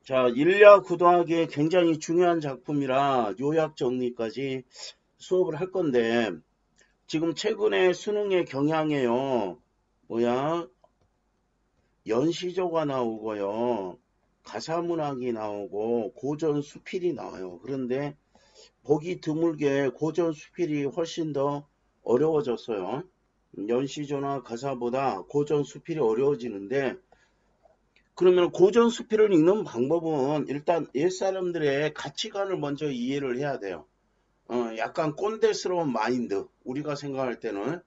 자, 일야 구도하기 굉장히 중요한 작품이라 요약 정리까지 수업을 할 건데, 지금 최근에 수능의 경향에요. 뭐야, 연시조가 나오고요. 가사문학이 나오고 고전 수필이 나와요. 그런데 보기 드물게 고전 수필이 훨씬 더 어려워졌어요. 연시조나 가사보다 고전 수필이 어려워지는데, 그러면 고전 수필을 읽는 방법은 일단 옛사람들의 가치관을 먼저 이해를 해야 돼요. 약간 꼰대스러운 마인드, 우리가 생각할 때는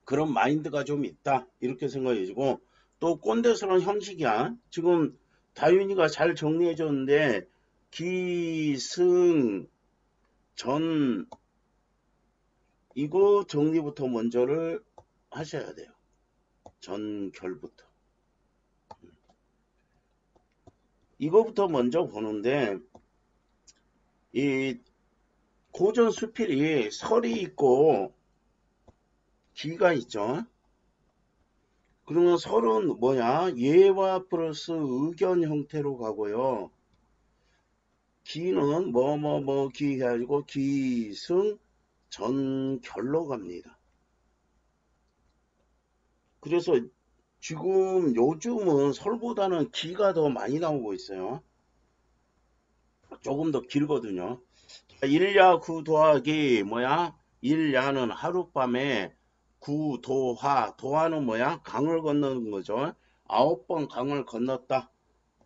그런 마인드가 좀 있다, 이렇게 생각해지고, 또 꼰대스러운 형식이야. 지금 다윤이가 잘 정리해 줬는데, 기승, 전, 이거 정리부터 먼저를 하셔야 돼요. 전결부터. 이거부터 먼저 보는데, 이 고전 수필이 설이 있고 기가 있죠. 그러면 설은 뭐야? 예와 플러스 의견 형태로 가고요. 기는 기 해가지고 기승 전결로 갑니다. 그래서 지금 요즘은 설보다는 기가 더 많이 나오고 있어요. 조금 더 길거든요. 일야 구 더하기 뭐야? 일야는 하룻밤에 구 도하, 도하는 뭐야? 강을 건너는 거죠. 9번 강을 건넜다.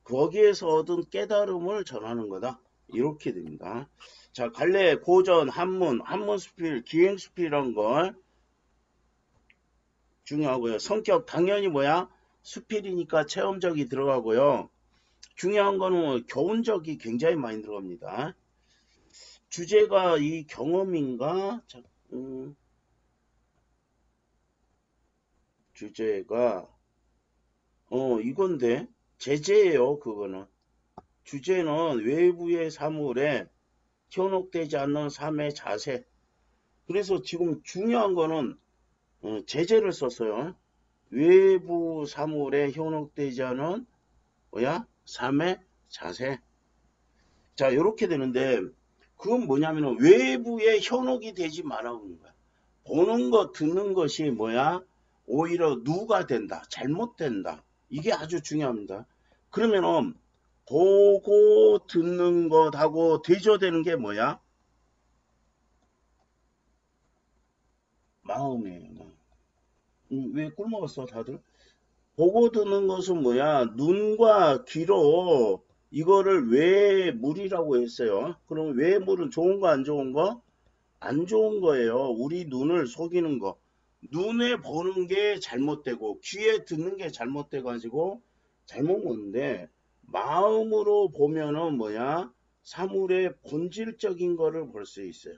거기에서 얻은 깨달음을 전하는 거다. 이렇게 됩니다. 자, 갈래, 고전, 한문, 한문수필, 기행수필이란 걸 중요하고요. 성격 당연히 뭐야? 수필이니까 체험적이 들어가고요. 중요한 거는 뭐 교훈적이 굉장히 많이 들어갑니다. 주제가 이 경험인가? 자, 주제가 이건데 제재예요. 그거는 주제는 외부의 사물에 현혹되지 않는 삶의 자세. 그래서 지금 중요한 거는 제재를 썼어요. 외부 사물에 현혹되지 않은 뭐야? 삶의 자세. 자, 이렇게 되는데 그건 뭐냐면은 외부에 현혹이 되지 말라는 거야. 보는 것, 듣는 것이 뭐야? 오히려 누가 된다, 잘못된다. 이게 아주 중요합니다. 그러면은 보고 듣는 것하고 대조되는 게 뭐야? 마음이에요. 왜 꿀먹었어, 다들? 보고 듣는 것은 뭐야? 눈과 귀로 이거를 외물이라고 했어요. 그럼 외물은 좋은 거, 안 좋은 거? 안 좋은 거예요. 우리 눈을 속이는 거. 눈에 보는 게 잘못되고 귀에 듣는 게 잘못돼 가지고 잘못 보는데, 마음으로 보면은 뭐야? 사물의 본질적인 거를 볼 수 있어요.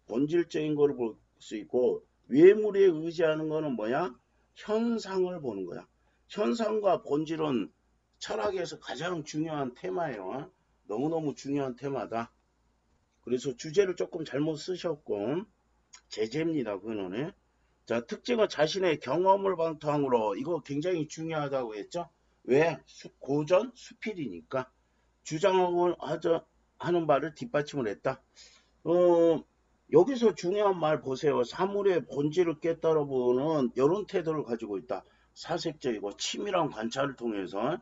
본질적인 거를 볼 수 있고, 외물에 의지하는 거는 뭐야? 현상을 보는 거야. 현상과 본질은 철학에서 가장 중요한 테마예요. 너무너무 중요한 테마다. 그래서 주제를 조금 잘못 쓰셨고, 제재입니다. 그거는. 자, 특징은 자신의 경험을 바탕으로, 이거 굉장히 중요하다고 했죠. 왜? 고전 수필이니까 주장하고 하는 말을 뒷받침을 했다. 어, 여기서 중요한 말 보세요. 사물의 본질을 깨달아 보는 이런 태도를 가지고 있다. 사색적이고 치밀한 관찰을 통해서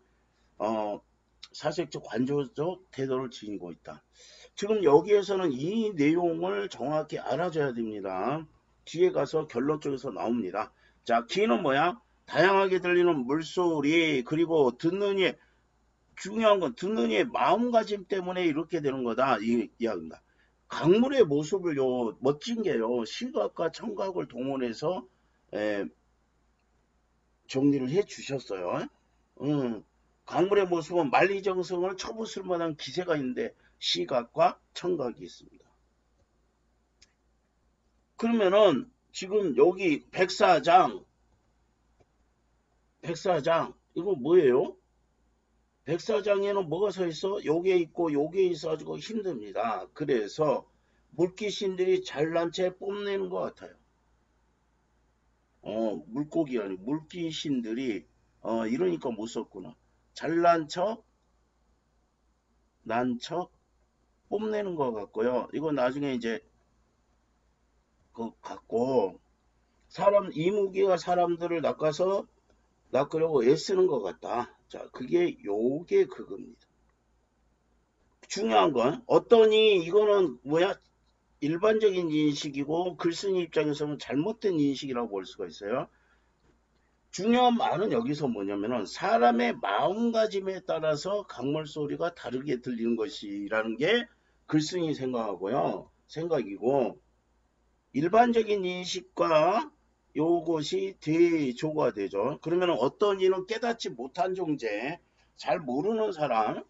어, 사색적 관조적 태도를 지니고 있다. 지금 여기에서는 이 내용을 정확히 알아줘야 됩니다. 뒤에 가서 결론 쪽에서 나옵니다. 자, 귀는 뭐야? 다양하게 들리는 물소리, 그리고 듣는 이, 중요한 건 듣는 이의 마음가짐 때문에 이렇게 되는 거다, 이 이야기입니다. 강물의 모습을요, 멋진 게요, 시각과 청각을 동원해서 에, 정리를 해 주셨어요. 음, 강물의 모습은 만리정성을 쳐부술 만한 기세가 있는데 시각과 청각이 있습니다. 그러면은 지금 여기 백사장 이거 뭐예요? 백사장에는 뭐가 서 있어? 요게 있고 요게 있어가지고 힘듭니다. 그래서 물귀신들이 잘난 채 뽐내는 것 같아요. 물고기 아니 물귀신들이 이러니까 못 썼구나. 잘난 척, 난 척 뽐내는 것 같고요. 이거 나중에 이제 그 같고 이무기가 사람들을 낚으려고 애쓰는 것 같다. 자, 요게 그겁니다. 중요한 건 어떠니 이거는 뭐야? 일반적인 인식이고 글쓴이 입장에서는 잘못된 인식이라고 볼 수가 있어요. 중요한 말은 여기서 뭐냐면은 사람의 마음가짐에 따라서 강물 소리가 다르게 들리는 것이라는 게 글쓴이 생각이고 일반적인 인식과 요것이 대조가 되죠. 그러면 어떤 이는 깨닫지 못한 존재, 잘 모르는 사람,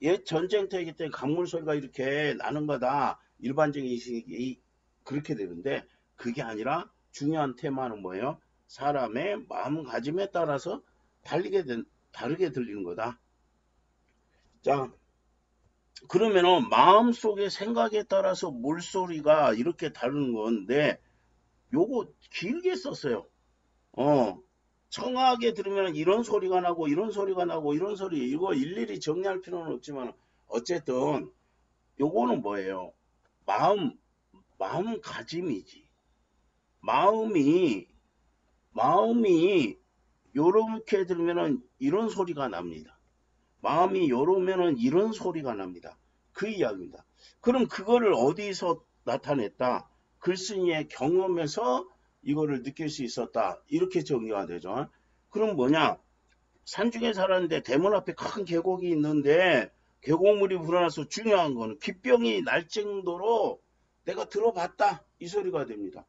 옛 전쟁터이기 때문에 강물 소리가 이렇게 나는 거다. 일반적인 인식이 그렇게 되는데 그게 아니라 중요한 테마는 뭐예요? 사람의 마음가짐에 따라서 다르게 들리는 거다. 자, 그러면은 마음속의 생각에 따라서 물소리가 이렇게 다른 건데 요거 길게 썼어요. 청하게 들으면 이런 소리가 나고 이런 소리가 나고 이런 소리 이거 일일이 정리할 필요는 없지만 어쨌든 요거는 뭐예요? 마음가짐이지. 마음이 요렇게 들으면은 이런 소리가 납니다. 마음이 요러면은 이런 소리가 납니다. 그 이야기입니다. 그럼 그거를 어디서 나타냈다? 글쓴이의 경험에서 이거를 느낄 수 있었다. 이렇게 정리가 되죠. 그럼 뭐냐? 산중에 살았는데 대문 앞에 큰 계곡이 있는데 계곡물이 불어나서 중요한 거는 귓병이 날 정도로 내가 들어봤다. 이 소리가 됩니다.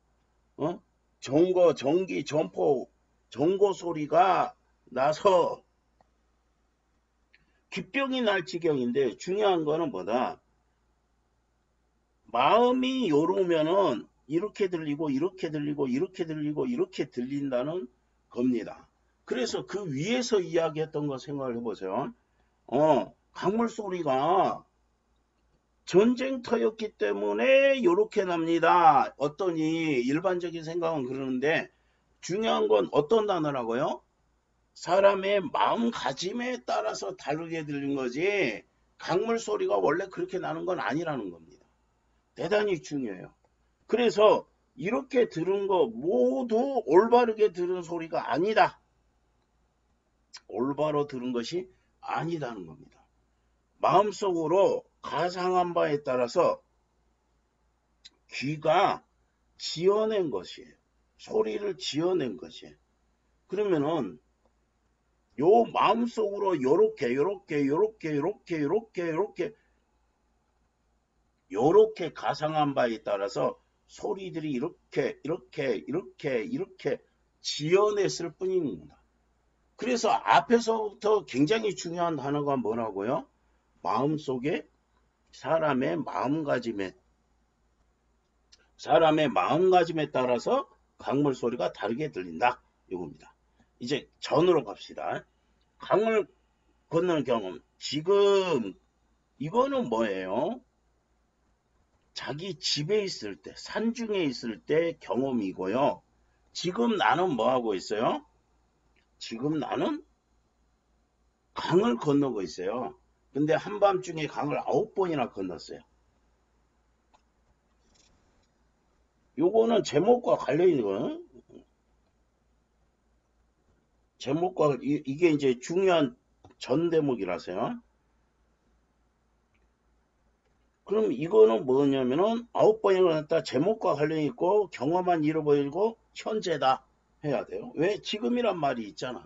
전기, 전포, 전고 소리가 나서 귓병이 날 지경인데 중요한 거는 뭐다? 마음이 요러면은 이렇게 들리고 이렇게 들리고 이렇게 들리고 이렇게 들린다는 겁니다. 그래서 그 위에서 이야기했던 거 생각을 해보세요. 강물 소리가 전쟁터였기 때문에 이렇게 납니다. 어떠니 일반적인 생각은 그러는데 중요한 건 어떤 단어라고요? 사람의 마음가짐에 따라서 다르게 들린 거지 강물 소리가 원래 그렇게 나는 건 아니라는 겁니다. 대단히 중요해요. 그래서 이렇게 들은 거 모두 올바르게 들은 소리가 아니다. 올바로 들은 것이 아니다는 겁니다. 마음속으로 가상한 바에 따라서 귀가 지어낸 것이에요. 소리를 지어낸 것이에요. 그러면은 요 마음속으로 요렇게 가상한 바에 따라서 소리들이 이렇게 지어냈을 뿐입니다. 그래서 앞에서부터 굉장히 중요한 단어가 뭐라고요? 마음속에 사람의 마음가짐에 따라서 강물 소리가 다르게 들린다. 이겁니다. 이제 전으로 갑시다. 강을 건너는 경험. 지금 이거는 뭐예요? 자기 집에 있을 때, 산중에 있을 때 경험이고요. 지금 나는 뭐 하고 있어요? 지금 나는 강을 건너고 있어요. 근데 한밤중에 강을 9번이나 건넜어요. 요거는 제목과 관련이 거예요. 제목과 이게 이제 중요한 전 대목이라서요. 그럼 이거는 뭐냐면은 9번이 건넜다 제목과 관련이 있고 경험한 잃어버리고 현재다 해야 돼요. 왜? 지금이란 말이 있잖아.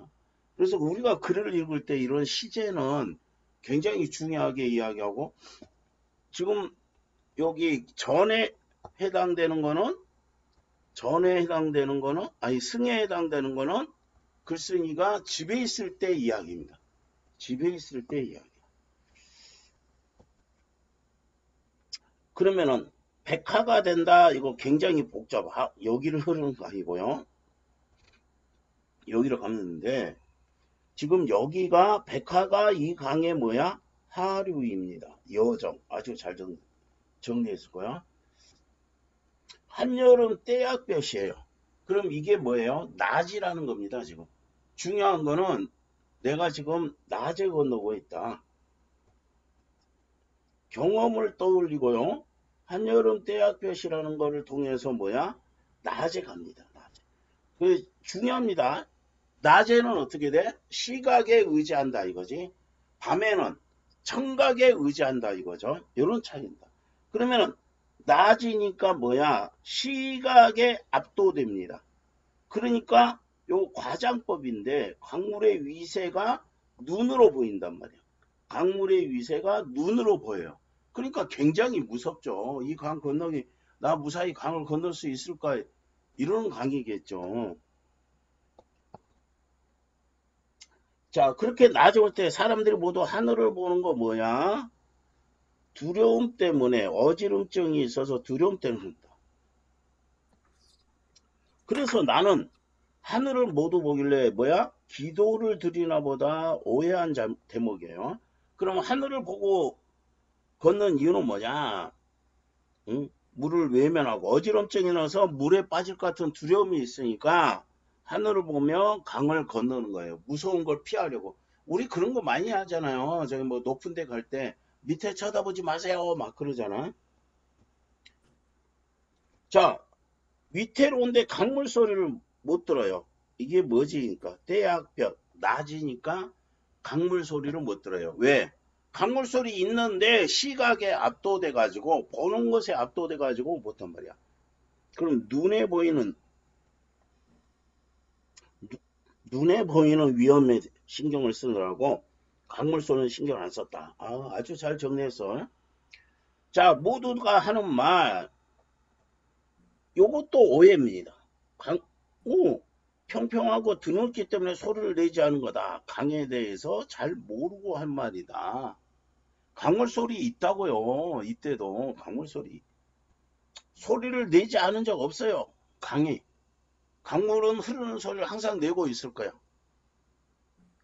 그래서 우리가 글을 읽을 때 이런 시제는 굉장히 중요하게 이야기하고 지금 여기 전에 해당되는 거는 승에 해당되는 거는 글쓴이가 집에 있을 때 이야기입니다. 집에 있을 때 이야기. 그러면은 백화가 된다. 이거 굉장히 복잡하. 여기를 흐르는 거 아니고요. 여기로 갔는데 지금 여기가 백화가 이 강의 뭐야? 하류입니다. 여정. 아주 잘 정리했을 거야. 한여름 떼약볕이에요. 그럼 이게 뭐예요? 낮이라는 겁니다. 지금 중요한 거는 내가 지금 낮에 건너고 있다. 경험을 떠올리고요. 한여름 떼약볕이라는 거를 통해서 뭐야? 낮에 갑니다. 낮에. 그 중요합니다. 낮에는 어떻게 돼? 시각에 의지한다 이거지. 밤에는 청각에 의지한다 이거죠. 이런 차이입니다. 그러면은 낮이니까 뭐야? 시각에 압도됩니다. 그러니까 요 과장법인데 광물의 위세가 눈으로 보인단 말이야. 강물의 위세가 눈으로 보여요. 그러니까 굉장히 무섭죠. 이 강 건너기 나 무사히 강을 건널 수 있을까? 이런 강이겠죠. 자, 그렇게 낮에 올 때 사람들이 모두 하늘을 보는 거 뭐야? 두려움 때문에 어지럼증이 있어서 두려움 때문에 그런다. 그래서 나는 하늘을 모두 보길래 뭐야? 기도를 드리나 보다 오해한 대목이에요. 그럼 하늘을 보고 걷는 이유는 뭐냐? 응? 물을 외면하고 어지럼증이 나서 물에 빠질 것 같은 두려움이 있으니까 하늘을 보며 강을 건너는 거예요. 무서운 걸 피하려고. 우리 그런 거 많이 하잖아요. 저기 뭐 높은 데 갈 때 밑에 쳐다보지 마세요. 막 그러잖아. 자, 위태로운데 강물 소리를 못 들어요. 이게 뭐지? 그러니까 대학볕 낮이니까 강물 소리를 못 들어요. 왜? 강물 소리 있는데 시각에 압도돼 가지고 보는 것에 압도돼 가지고 못한 말이야. 그럼 눈에 보이는 위험에 신경을 쓰느라고 강물 소리는 신경 안 썼다. 아주 잘 정리했어. 자, 모두가 하는 말 요것도 오해입니다. 오, 평평하고 드넓기 때문에 소리를 내지 않은 거다. 강에 대해서 잘 모르고 한 말이다. 강물 소리 있다고요. 이때도 강물 소리. 소리를 내지 않은 적 없어요. 강이. 강물은 흐르는 소리를 항상 내고 있을 거야.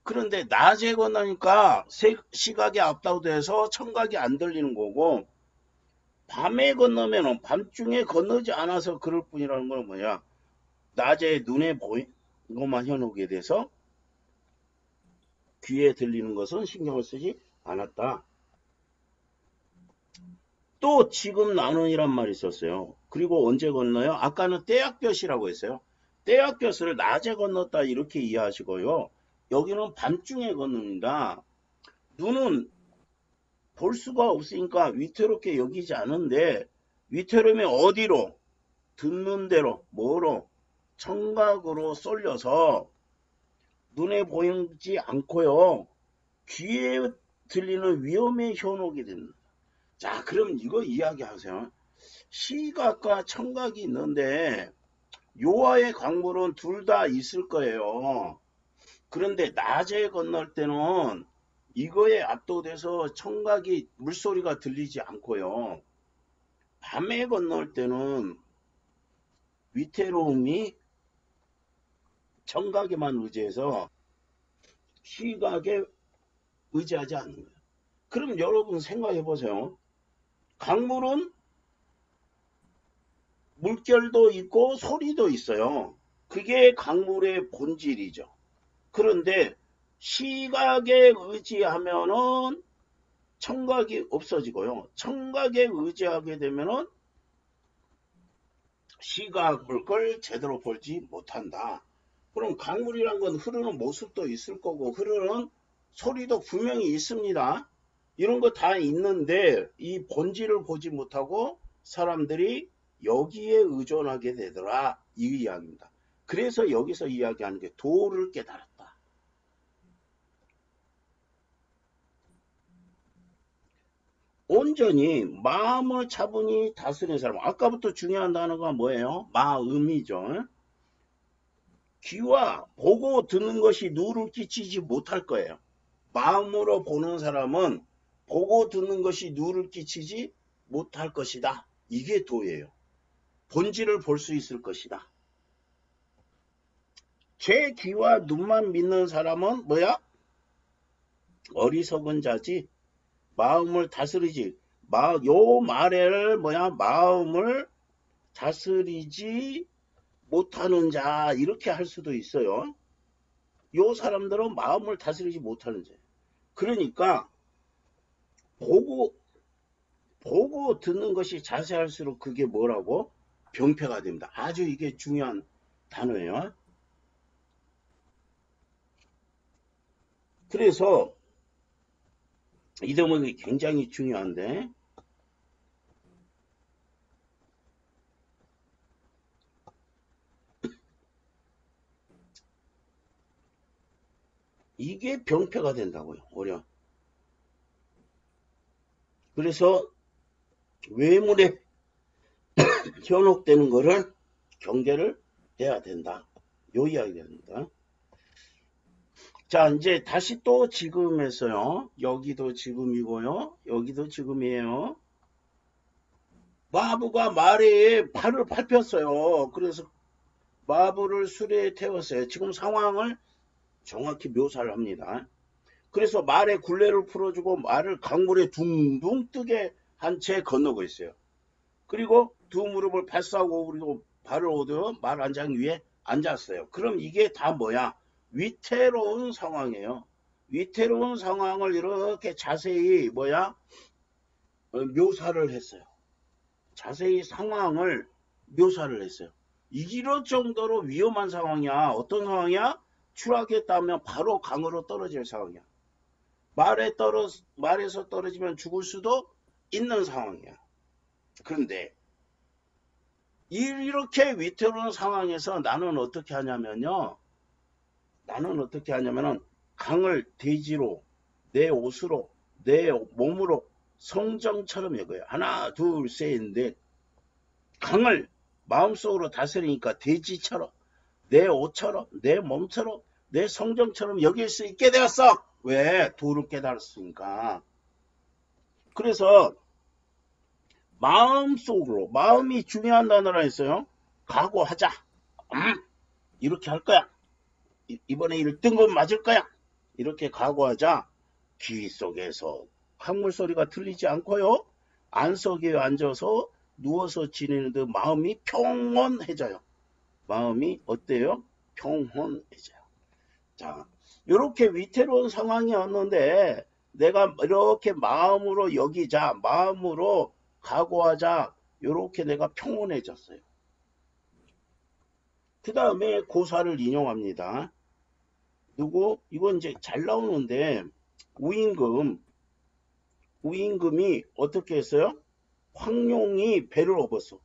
그런데 낮에 건너니까 시각이 압도돼서 청각이 안 들리는 거고 밤에 건너면 밤중에 건너지 않아서 그럴 뿐이라는 건 뭐야? 낮에 눈에 보이는 것만 현혹에 돼서 귀에 들리는 것은 신경을 쓰지 않았다. 또 지금 나눈이란 말이 있었어요. 그리고 언제 건너요? 아까는 떼약볕이라고 했어요. 떼약볕을 낮에 건넜다 이렇게 이해하시고요. 여기는 밤중에 건넙니다. 눈은 볼 수가 없으니까 위태롭게 여기지 않은데 위태로움이 어디로? 듣는 대로 뭐로? 청각으로 쏠려서 눈에 보이지 않고요. 귀에 들리는 위험의 현혹이 됩니다. 자, 그럼 이거 이야기하세요. 시각과 청각이 있는데 요하의 광물은 둘 다 있을 거예요. 그런데 낮에 건널 때는 이거에 압도돼서 청각이 물소리가 들리지 않고요. 밤에 건널 때는 위태로움이 청각에만 의지해서 시각에 의지하지 않는 거예요. 그럼 여러분 생각해 보세요. 강물은 물결도 있고 소리도 있어요. 그게 강물의 본질이죠. 그런데 시각에 의지하면은 청각이 없어지고요. 청각에 의지하게 되면은 시각을 걸 제대로 보지 못한다. 그럼 강물이란 건 흐르는 모습도 있을 거고 흐르는 소리도 분명히 있습니다. 이런 거 다 있는데 이 본질을 보지 못하고 사람들이 여기에 의존하게 되더라. 이 이야기입니다. 그래서 여기서 이야기하는 게 도를 깨달았다. 온전히 마음을 차분히 다스리는 사람. 아까부터 중요한 단어가 뭐예요? 마음이죠. 귀와 보고 듣는 것이 누를 끼치지 못할 거예요. 마음으로 보는 사람은 보고 듣는 것이 누를 끼치지 못할 것이다. 이게 도예요. 본질을 볼 수 있을 것이다. 제 귀와 눈만 믿는 사람은 뭐야? 어리석은 자지. 마음을 다스리지. 요 말을 뭐야? 마음을 다스리지 못하는 자 이렇게 할 수도 있어요. 요 사람들은 마음을 다스리지 못하는 죄. 그러니까 보고 듣는 것이 자세할수록 그게 뭐라고? 병폐가 됩니다. 아주 이게 중요한 단어예요. 그래서 이 대목이 굉장히 중요한데, 이게 병폐가 된다고요. 오히려. 그래서 외물에 현혹되는 거를 경계를 해야 된다. 요 이야기가 됩니다. 자, 이제 다시 또 지금에서요. 여기도 지금이고요. 여기도 지금이에요. 마부가 말에 발을 밟혔어요. 그래서 마부를 수레에 태웠어요. 지금 상황을 정확히 묘사를 합니다. 그래서 말에 굴레를 풀어주고 말을 강물에 둥둥 뜨게 한 채 건너고 있어요. 그리고 두 무릎을 발싸고 그리고 발을 얻어 말 안장 위에 앉았어요. 그럼 이게 다 뭐야? 위태로운 상황이에요. 위태로운 상황을 이렇게 자세히 뭐야? 묘사를 했어요. 자세히 상황을 묘사를 했어요. 이럴 정도로 위험한 상황이야. 어떤 상황이야? 추락했다면 바로 강으로 떨어질 상황이야. 말에서 떨어지면 죽을 수도 있는 상황이야. 그런데 이렇게 위태로운 상황에서 나는 어떻게 하냐면요. 강을 대지로, 내 옷으로, 내 몸으로 성정처럼 여겨요. 하나, 둘, 셋, 넷. 강을 마음속으로 다스리니까 대지처럼, 내 옷처럼, 내 몸처럼, 내 성정처럼 여길 수 있게 되었어. 왜? 도를 깨달았으니까. 그래서 마음속으로, 마음이 중요한 단어라 했어요. 각오하자. 이렇게 할 거야. 이번에 1등급 맞을 거야. 이렇게 각오하자. 귀 속에서 강물 소리가 들리지 않고요. 안석에 앉아서 누워서 지내는 듯 마음이 평온해져요. 마음이 어때요? 평온해져요. 자, 이렇게 위태로운 상황이었는데 내가 이렇게 마음으로 여기자, 마음으로 각오하자, 이렇게 내가 평온해졌어요. 그 다음에 고사를 인용합니다. 누구? 이건 이제 잘 나오는데 우임금이 어떻게 했어요? 황룡이 배를 업었어.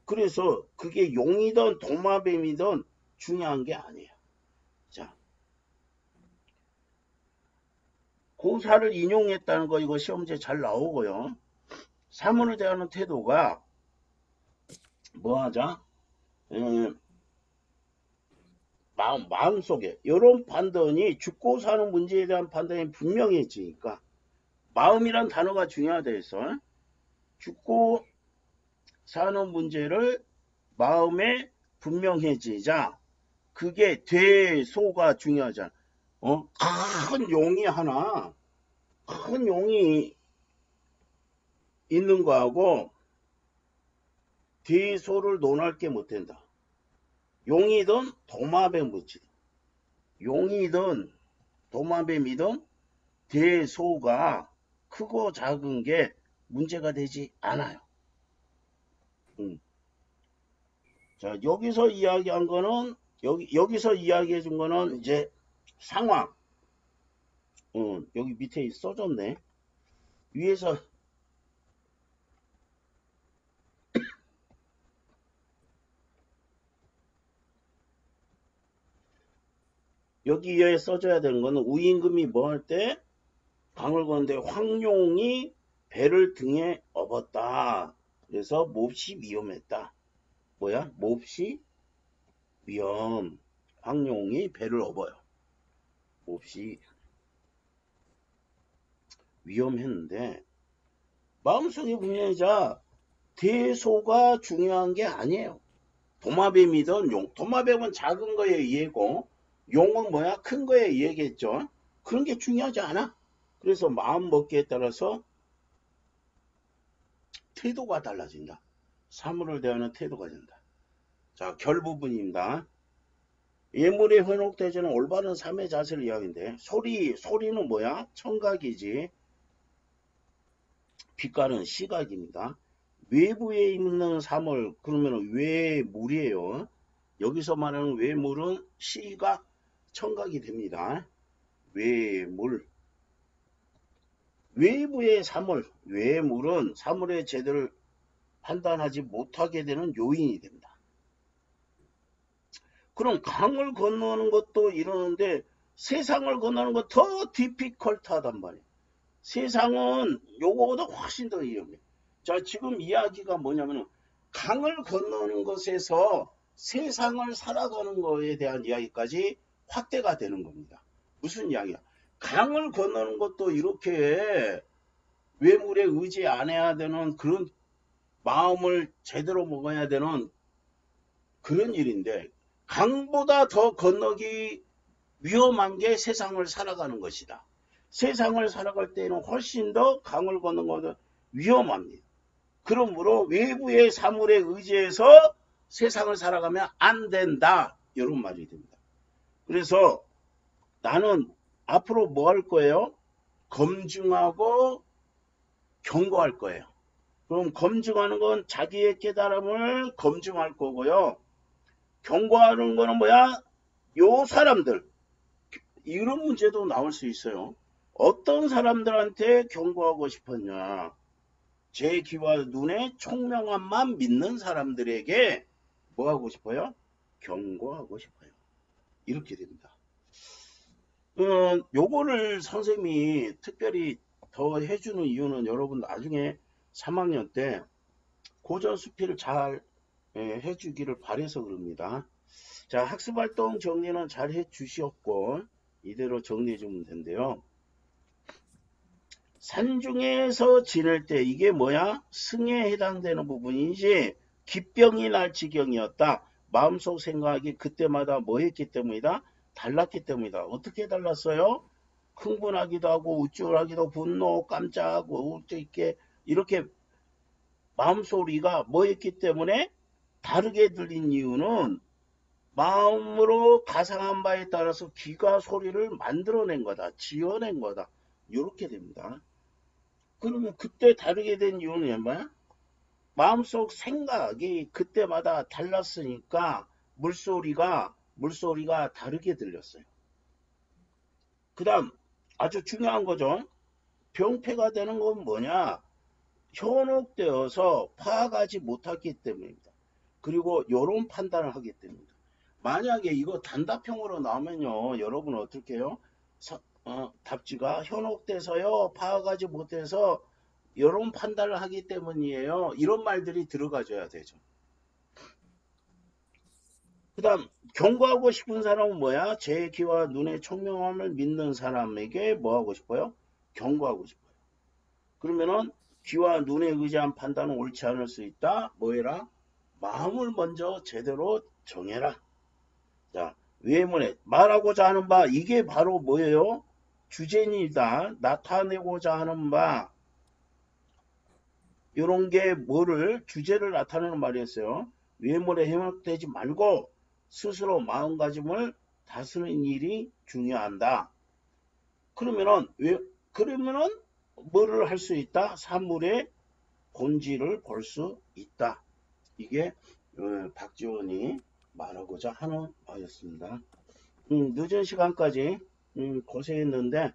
그래서 그게 용이든 도마뱀이든 중요한 게 아니에요. 자, 고사를 인용했다는 거 이거 시험지에 잘 나오고요. 사문을 대하는 태도가 뭐하자? 마음속에 이런 판단이 죽고 사는 문제에 대한 판단이 분명해지니까 마음이란 단어가 중요하다 해서 죽고 사는 문제를 마음에 분명해지자 그게 대소가 중요하잖아. 큰 용이 있는 거하고 대소를 논할 게 못 된다. 용이든 도마뱀이든 용이든 도마뱀이든 대소가 크고 작은 게 문제가 되지 않아요. 자, 여기서 이야기한 거는 여기서 이야기해 준 거는 이제 상황. 여기 밑에 써졌네. 위에서 여기에 써줘야 되는 거는 우임금이 뭐 할 때 강을 건데 황룡이 배를 등에 업었다. 그래서 몹시 위험했다. 뭐야? 몹시 위험. 황룡이 배를 업어요. 몹시 위험했는데 마음속에 분명히 대소가 중요한 게 아니에요. 도마뱀이든 용. 도마뱀은 작은 거에 이해고 용은 뭐야? 큰 거에 이해겠죠. 그런 게 중요하지 않아. 그래서 마음 먹기에 따라서 태도가 달라진다. 사물을 대하는 태도가 된다. 자, 결 부분입니다. 예물에 현혹되지는 올바른 삶의 자세를 이야기인데 소리는 뭐야? 청각이지. 빛깔은 시각입니다. 외부에 있는 사물 그러면 외물이에요. 여기서 말하는 외물은 시각, 청각이 됩니다. 외물. 외부의 사물, 외물은 사물의 제대를 판단하지 못하게 되는 요인이 됩니다. 그럼 강을 건너는 것도 이러는데 세상을 건너는 거 더 디피컬트하단 말이에요. 세상은 요거보다 훨씬 더 위험해. 자, 지금 이야기가 뭐냐면 강을 건너는 것에서 세상을 살아가는 거에 대한 이야기까지 확대가 되는 겁니다. 무슨 이야기야? 강을 건너는 것도 이렇게 외물에 의지 안 해야 되는 그런 마음을 제대로 먹어야 되는 그런 일인데 강보다 더 건너기 위험한 게 세상을 살아가는 것이다. 세상을 살아갈 때는 훨씬 더 강을 걷는 것은 위험합니다. 그러므로 외부의 사물에 의지해서 세상을 살아가면 안 된다. 이런 말이 됩니다. 그래서 나는 앞으로 뭐 할 거예요? 검증하고 경고할 거예요. 그럼 검증하는 건 자기의 깨달음을 검증할 거고요. 경고하는 거는 뭐야? 요 사람들. 이런 문제도 나올 수 있어요. 어떤 사람들한테 경고하고 싶었냐? 제 귀와 눈의 총명함만 믿는 사람들에게 뭐 하고 싶어요? 경고하고 싶어요. 이렇게 됩니다. 요거를 선생님이 특별히 더 해주는 이유는 여러분 나중에 3학년 때 고전 수필을 잘 해주기를 바래서 그럽니다. 자, 학습활동 정리는 잘 해주셨고 이대로 정리해 주면 된대요. 산중에서 지낼 때 이게 뭐야? 승에 해당되는 부분이지 기병이 날 지경이었다. 마음속 생각이 그때마다 뭐 했기 때문이다? 달랐기 때문이다. 어떻게 달랐어요? 흥분하기도 하고 우쭐하기도 분노, 깜짝하고 이렇게 마음소리가 뭐 했기 때문에 다르게 들린 이유는 마음으로 가상한 바에 따라서 귀가 소리를 만들어낸 거다. 지어낸 거다. 이렇게 됩니다. 그러면 그때 다르게 된 이유는 뭐야? 마음속 생각이 그때마다 달랐으니까 물소리가 다르게 들렸어요. 그 다음 아주 중요한 거죠. 병폐가 되는 건 뭐냐? 현혹되어서 파악하지 못하기 때문입니다. 그리고 이런 판단을 하기 때문입니다. 만약에 이거 단답형으로 나오면요. 여러분 어떻게 해요? 답지가 현혹돼서요. 파악하지 못해서 이런 판단을 하기 때문이에요. 이런 말들이 들어가줘야 되죠. 그 다음 경고하고 싶은 사람은 뭐야? 제 귀와 눈의 총명함을 믿는 사람에게 뭐 하고 싶어요? 경고하고 싶어요. 그러면은 귀와 눈에 의지한 판단은 옳지 않을 수 있다. 뭐해라? 마음을 먼저 제대로 정해라. 자, 외문에 말하고자 하는 바 이게 바로 뭐예요? 주제니다. 나타내고자 하는 바 이런 게 뭐를 주제를 나타내는 말이었어요. 외모에 현혹되지 말고 스스로 마음가짐을 다스리는 일이 중요한다. 그러면은 뭐를 할 수 있다? 사물의 본질을 볼 수 있다. 이게 박지원이 말하고자 하는 바였습니다. 늦은 시간까지 고생했는데